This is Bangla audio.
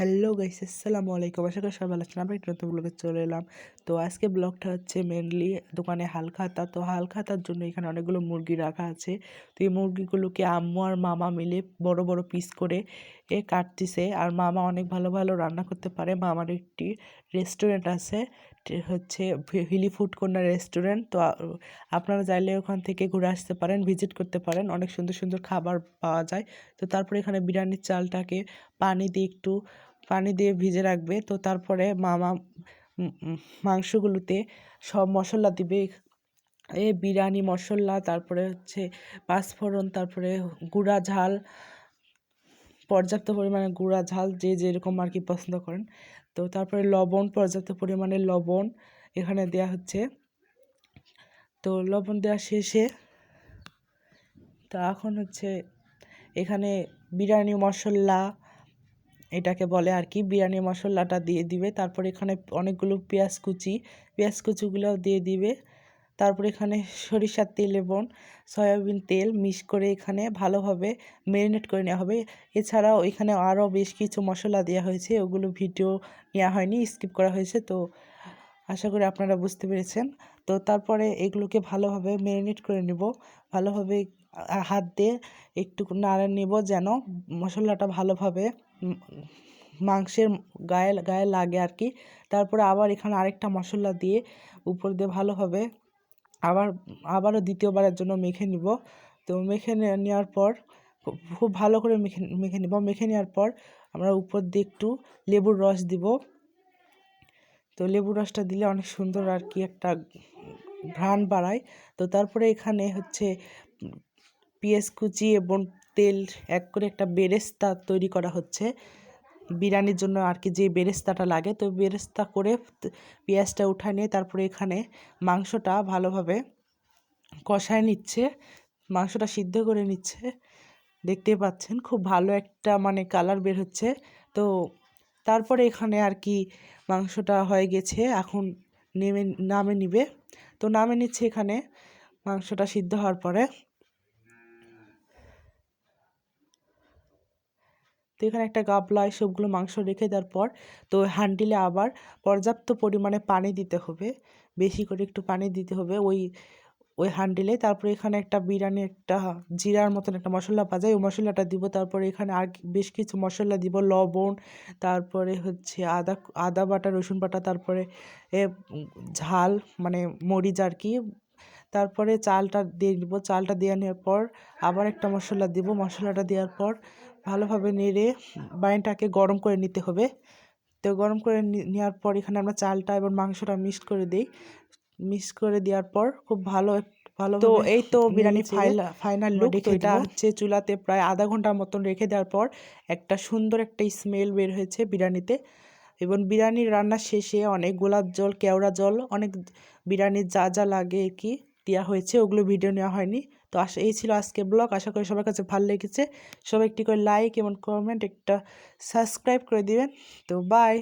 হ্যালো গাইস, আসসালামু আলাইকুম। আশা করি সবাই ভালো আছেন। আমরা একটা নতুন ব্লগে চলে এলাম। তো আজকে ব্লগটা হচ্ছে মেনলি দোকানে হালখাতা। তো হালখাতার জন্য এখানে অনেকগুলো মুরগি রাখা আছে। তো এই মুরগিগুলোকে আম্মু আর মামা মিলে বড় বড় পিস করে কাটতেছে। আর মামা অনেক ভালো ভালো রান্না করতে পারে। মামার একটি রেস্টুরেন্ট আছে, হচ্ছে হিলি ফুড কর্নার রেস্টুরেন্ট। তো আপনারা চাইলে ওখান থেকে ঘুরে আসতে পারেন, ভিজিট করতে পারেন। অনেক সুন্দর সুন্দর খাবার পাওয়া যায়। তো তারপরে এখানে বিরিয়ানির চালটাকে পানি দিয়ে ভিজে রাখবে। তো তারপরে মামা মাংসগুলোতে সব মশলা দিবে। বিরিয়ানি মশলা, তারপরে হচ্ছে পাঁচফোড়ন, তারপরে গুঁড়া ঝাল, পর্যাপ্ত পরিমাণে গুঁড়া ঝাল যে যেরকম আর কি পছন্দ করেন। তো তারপরে লবণ, পর্যাপ্ত পরিমাণে লবণ এখানে দেয়া হচ্ছে। তো লবণ দেওয়া শেষে তো এখন হচ্ছে এখানে বিরিয়ানি মশলা এটাকে বলে আর কি, বিরিয়ানি মশলাটা দিয়ে দিবে। তারপর এখানে অনেকগুলো পেঁয়াজ কুচিগুলোও দিয়ে দিবে। তারপর এখানে সরিষার তেল এবং সয়াবিন তেল মিক্স করে এখানে ভালোভাবে ম্যারিনেট করে নেওয়া হবে। এছাড়াও এখানে আরও বেশ কিছু মশলা দেওয়া হয়েছে, ওগুলো ভিডিও নেওয়া হয়নি, স্কিপ করা হয়েছে। তো আশা করি আপনারা বুঝতে পেরেছেন। তো তারপরে এগুলোকে ভালোভাবে ম্যারিনেট করে নেব। ভালোভাবে হাত দিয়ে একটু নাড়ে নেব যেন মশলাটা ভালোভাবে মাংসের গায়ে গায়ে লাগে আর কি। তারপরে আবার এখানে আরেকটা মশলা দিয়ে উপর দিয়ে ভালোভাবে আবারও দ্বিতীয়বারের জন্য মেখে নিব। তো মেখে নেওয়ার পর খুব ভালো করে মেখে নেব। মেখে নেওয়ার পর আমরা উপর দিয়ে একটু লেবুর রস দিব। তো লেবুর রসটা দিলে অনেক সুন্দর আর কি একটা ঘ্রাণ বাড়ায়। তো তারপরে এখানে হচ্ছে পেঁয়াজ কুচি এবং তেল এক করে একটা বেরেস্তা তৈরি করা হচ্ছে বিরিয়ানির জন্য আর কি, যে বেরেস্তাটা লাগে। তো বেরেস্তা করে পেঁয়াজটা উঠায় নিয়ে তারপরে এখানে মাংসটা ভালোভাবে কষায় নিচ্ছে, মাংসটা সিদ্ধ করে নিচ্ছে। দেখতে পাচ্ছেন খুব ভালো একটা মানে কালার বের হচ্ছে। তো তারপরে এখানে আর কি মাংসটা হয়ে গেছে, এখন নামে নিবে। তো নামে নিচ্ছে এখানে মাংসটা সিদ্ধ হওয়ার পরে। তো এখানে একটা গামলায় সবগুলো মাংস রেখে দেওয়ার পর তো হাঁডিলে আবার পর্যাপ্ত পরিমাণে পানি দিতে হবে, বেশি করে একটু পানি দিতে হবে ওই হাঁডিলে। তারপরে এখানে একটা বিরিয়ানি একটা জিরার মতন একটা মশলা পাওয়া যায়, ওই মশলাটা দিব। তারপরে এখানে আর বেশ কিছু মশলা দিব, লবণ, তারপরে হচ্ছে আদা বাটা, রসুন বাটা, তারপরে ঝাল মানে মরিচ আর কি। তারপরে চালটা দিয়ে দিব। চালটা দিয়ে নেওয়ার পর আবার একটা মশলা দিব। মশলাটা দেওয়ার পর ভালোভাবে নেড়ে পানিটাকে গরম করে নিতে হবে। তো গরম করে নেওয়ার পর এখানে আমরা চালটা এবং মাংসটা মিক্স করে দেওয়ার পর খুব ভালো তো এই তো বিরিয়ানি ফাইনাল লুক। তো এটা হচ্ছে চুলাতে প্রায় আধা ঘন্টার মতন রেখে দেওয়ার পর একটা সুন্দর একটা স্মেল বের হয়েছে বিরিয়ানিতে। এবং বিরিয়ানির রান্নার শেষে অনেক গোলাপ জল, কেওড়া জল, অনেক বিরিয়ানির যা যা লাগে আর কি দেওয়া হয়েছে, ওগুলো ভিডিও নেওয়া হয়নি। তো এই ছিল আজকে ব্লগ। আশা করি সবার কাছে ভালো লেগেছে। সবাই একটি করে লাইক এবং কমেন্ট, একটা সাবস্ক্রাইব করে দিবেন। তো বাই।